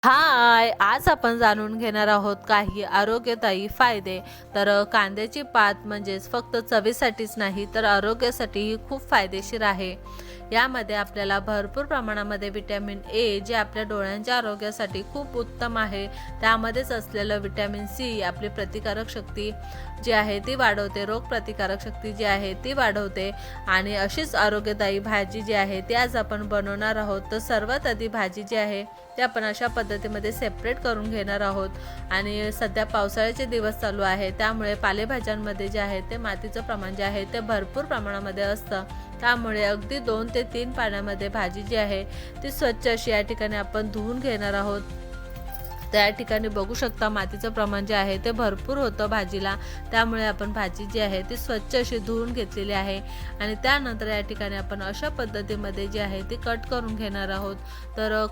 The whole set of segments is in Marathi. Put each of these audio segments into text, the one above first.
हाय, आज आपण जाणून घेणार आहोत काही आरोग्यदायी फायदे. कांद्याची पात म्हणजेच फक्त चवीसाठीच नाही तर आरोग्यासाठीही खूप फायदेशीर आहे. यामध्ये आपल्याला भरपूर प्रमाणामध्ये विटॅमिन ए जे आपल्या डोळ्यांच्या आरोग्यासाठी खूप उत्तम आहे. त्यामध्येच असलेलं विटॅमिन सी आपली प्रतिकारक शक्ती जी आहे ती वाढवते, रोगप्रतिकारक शक्ती जी आहे ती वाढवते. आणि अशीच आरोग्यदायी भाजी जी आहे ती आज आपण बनवणार आहोत. तर सर्वात आधी भाजी जी आहे ते आपण अशा पद्धतीमध्ये सेपरेट करून घेणार आहोत. आणि सध्या पावसाळ्याचे दिवस चालू आहे, त्यामुळे पालेभाज्यांमध्ये जे आहे ते मातीचं प्रमाण जे आहे ते भरपूर प्रमाणामध्ये असतं. त्यामुळे अगदी 2 ते 3 पाण्यामध्ये भाजी जी आहे ती स्वच्छ अशी या ठिकाणी आपण धुवून घेणार आहोत. त्या ठिकाणी बघू शकता मातीचं प्रमाण जे आहे ते भरपूर होतं भाजीला. त्यामुळे आपण भाजी जी आहे ती स्वच्छ अशी धुवून घेतलेली आहे. आणि त्यानंतर या ठिकाणी आपण अशा पद्धतीमध्ये जी आहे ती कट करून घेणार आहोत.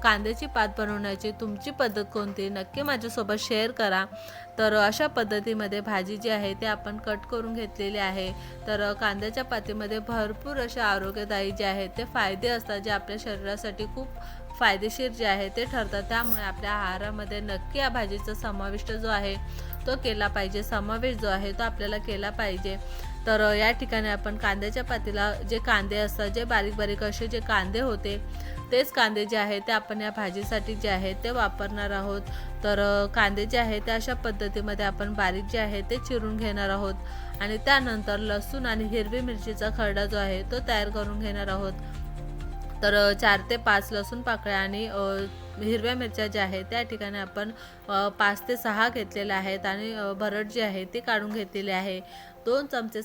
कांद्याची पात बनवण्याची तुमची पद्धत कोणती नक्की माझ्यासोबत शेअर करा. अशा पद्धतीमध्ये भाजी जी आहे ते आपण कट करून घेतलेली आहे. कांद्याच्या पातीमध्ये भरपूर अशा आरोग्यदायी जे आहेत ते फायदे असतात, जे आपल्या शरीरासाठी खूप फायदेशीर जे आहे ते ठरतात. त्यामुळे आपल्या आहारामध्ये नक्की या भाजीचा समाविष्ट जो आहे तो केला पाहिजे, समावेश जो आहे तो आपल्याला केला पाहिजे. या ठिकाणी आपण कांद्याच्या पातीला जे कांदे असतात, जे बारीक बारीक असे जे कांदे होते तेच कांदे जे आहे ते आपण या भाजीसाठी जे आहे ते वापरणार आहोत. कांदे जे आहे ते अशा पद्धतीमध्ये आपण बारीक जे आहे ते चिरून घेणार आहोत. आणि त्यानंतर लसूण आणि हिरवी मिरचीचा खरडा जो आहे तो तयार करून घेणार आहोत. 4 ते 5 लसूण पाकळ्या आणि हिरव्या मिरच्या ज्या आहेत त्या ठिकाणी आपण 5 ते 6 घेतलेल्या आहेत. आणि भरड जी आहे ती काढून घेतलेली आहे. 2 चमचे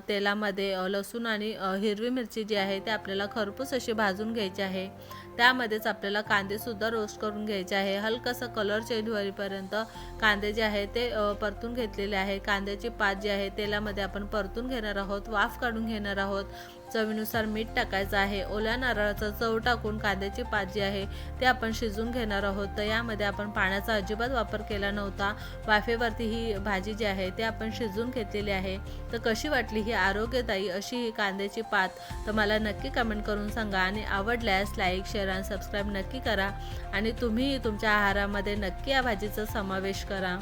तेलामध्ये लसूण आणि हिरवी मिरची जी आहे ते आपल्याला खरपूस अशी भाजून घ्यायची आहे. त्यामध्येच आपल्याला कांदेसुद्धा रोस्ट करून घ्यायचे आहे. हलकासा कलर चेंज होईपर्यंत कांदे जे आहे ते परतून घेतलेले आहे. कांद्याची पात जी आहे तेलामध्ये आपण परतून घेणार आहोत, वाफ काढून घेणार आहोत. चवीनुसार मीठ टाकायचं आहे. ओल्या नारळाचा चव टाकून कांद्याची पात जी आहे ते आपण शिजून घेणार आहोत. यामध्ये आपण पाण्याचा अजिबात वापर केला नव्हता. वाफेवरती ही भाजी जी आहे ते आपण शिजून घेतलेली आहे. कशी वाटली ही आरोग्यदायी अशी ही कांद्याची पात मला नक्की कमेंट करून सांगा. आणि आवडल्यास लाईक, शेअर आणि सबस्क्राईब नक्की करा. आणि तुम्ही तुमच्या आहारामध्ये नक्की या भाजीचा समावेश करा.